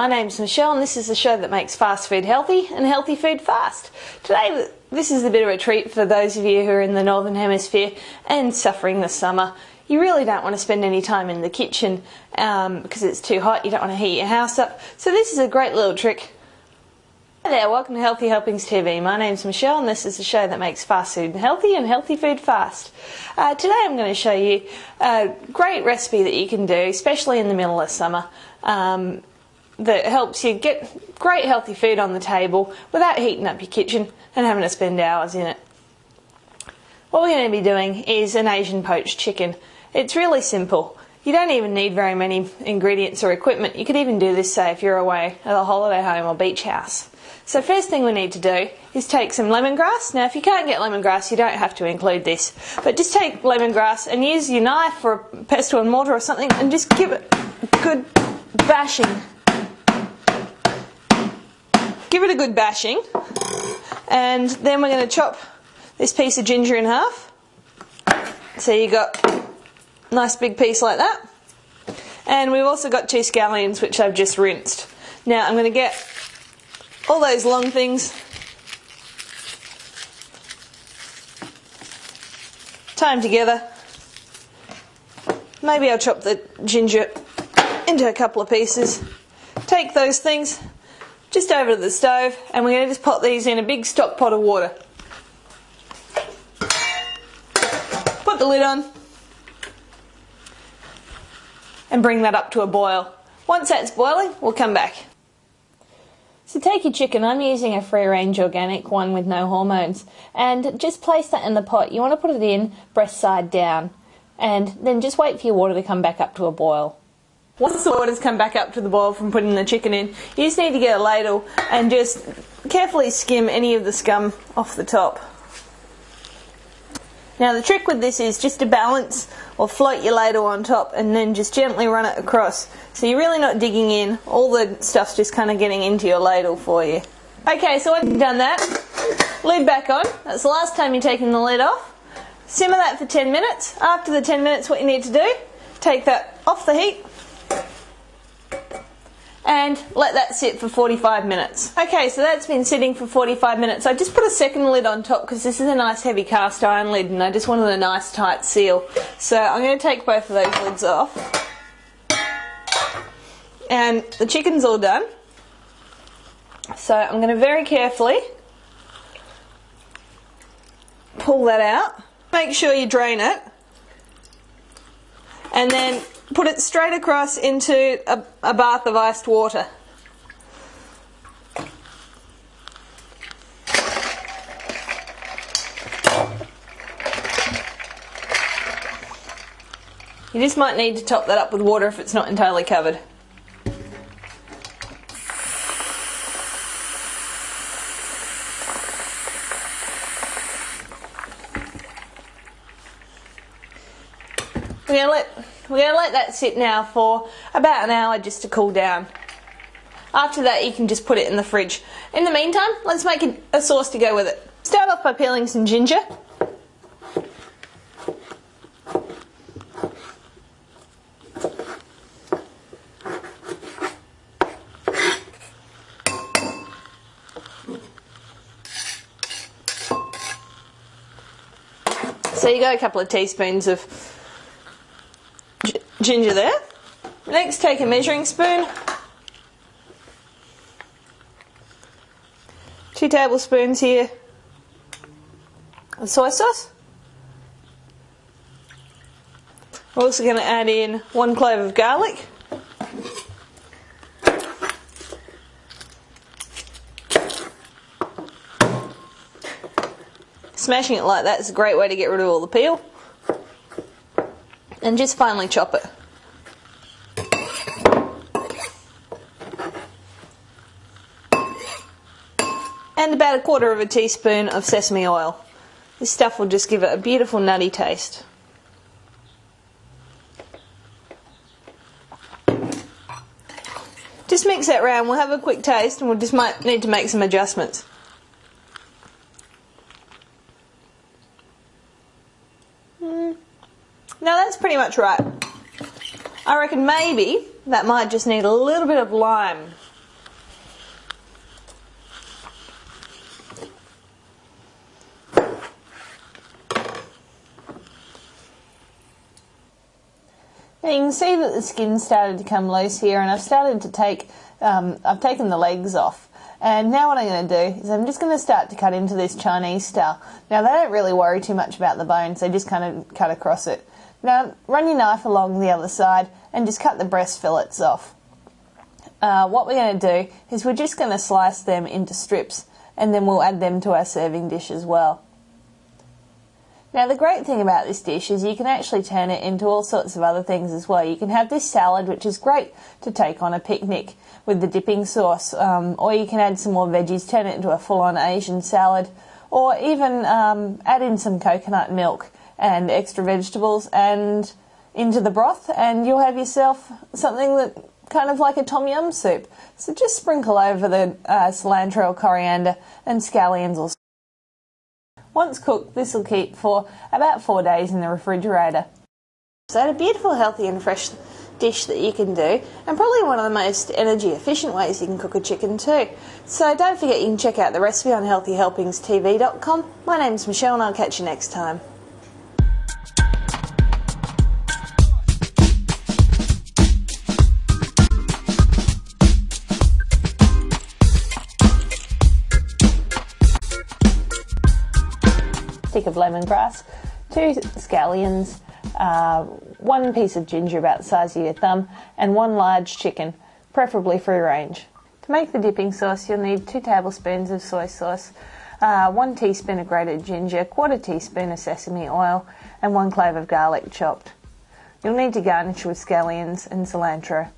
My name's Michelle and this is the show that makes fast food healthy and healthy food fast. Today this is a bit of a treat for those of you who are in the Northern Hemisphere and suffering the summer. You really don't want to spend any time in the kitchen because it's too hot. You don't want to heat your house up. So this is a great little trick. Hi there, welcome to Healthy Helpings TV. My name's Michelle and this is the show that makes fast food healthy and healthy food fast. Today I'm going to show you a great recipe that you can do, especially in the middle of summer, that helps you get great healthy food on the table without heating up your kitchen and having to spend hours in it. What we're going to be doing is an Asian poached chicken. It's really simple. You don't even need very many ingredients or equipment. You could even do this, say, if you're away at a holiday home or beach house. So first thing we need to do is take some lemongrass. Now if you can't get lemongrass, you don't have to include this. But just take lemongrass and use your knife or a pestle and mortar or something and just give it a good bashing. Give it a good bashing. And then we're going to chop this piece of ginger in half. So you got a nice big piece like that. And we've also got 2 scallions which I've just rinsed. Now I'm going to get all those long things, tie them together. Maybe I'll chop the ginger into a couple of pieces. Take those things just over to the stove and we're going to just pop these in a big stock pot of water. Put the lid on and bring that up to a boil. Once that's boiling, we'll come back. So take your chicken, I'm using a free-range organic one with no hormones, and just place that in the pot. You want to put it in breast side down and then just wait for your water to come back up to a boil. Once the water's come back up to the boil from putting the chicken in, you just need to get a ladle and just carefully skim any of the scum off the top. Now the trick with this is just to balance or float your ladle on top and then just gently run it across. So you're really not digging in, all the stuff's just kind of getting into your ladle for you. Okay, so once you've done that, lid back on. That's the last time you're taking the lid off. Simmer that for 10 minutes. After the 10 minutes what you need to do, take that off the heat and let that sit for 45 minutes. Okay, so that's been sitting for 45 minutes. I just put a second lid on top because this is a nice heavy cast iron lid and I just wanted a nice tight seal. So I'm going to take both of those lids off. And the chicken's all done. So I'm going to very carefully pull that out. Make sure you drain it. And then put it straight across into a bath of iced water. You just might need to top that up with water if it's not entirely covered. We're going to let that sit now for about an hour just to cool down. After that you can just put it in the fridge. In the meantime, let's make a sauce to go with it. Start off by peeling some ginger. So you got a couple of teaspoons of ginger there. Next, take a measuring spoon, 2 tablespoons here of soy sauce. We're also going to add in 1 clove of garlic, smashing it like that is a great way to get rid of all the peel. And just finely chop it. And about 1/4 teaspoon of sesame oil. This stuff will just give it a beautiful nutty taste. Just mix that round, we'll have a quick taste and we'll just might need to make some adjustments. Now that's pretty much right. I reckon maybe that might just need a little bit of lime Now you can see that the skin started to come loose here, and I've started to take, I've taken the legs off. And now what I'm going to do is I'm just going to start to cut into this Chinese style. Now they don't really worry too much about the bones, they just kind of cut across it. Now run your knife along the other side and just cut the breast fillets off. What we're going to do is we're just going to slice them into strips, and then we'll add them to our serving dish as well. Now the great thing about this dish is you can actually turn it into all sorts of other things as well. You can have this salad, which is great to take on a picnic with the dipping sauce, or you can add some more veggies, turn it into a full-on Asian salad, or even add in some coconut milk and extra vegetables and into the broth, and you'll have yourself something that kind of like a tom yum soup. So just sprinkle over the cilantro or coriander and scallions or. Once cooked, this will keep for about 4 days in the refrigerator. So a beautiful, healthy and fresh dish that you can do, and probably one of the most energy efficient ways you can cook a chicken too. So don't forget you can check out the recipe on healthyhelpingstv.com. My name's Michelle and I'll catch you next time. Stick of lemongrass, 2 scallions, 1 piece of ginger about the size of your thumb, and 1 large chicken, preferably free range. To make the dipping sauce, you'll need 2 tablespoons of soy sauce, 1 teaspoon of grated ginger, 1/4 teaspoon of sesame oil, and 1 clove of garlic chopped. You'll need to garnish with scallions and cilantro.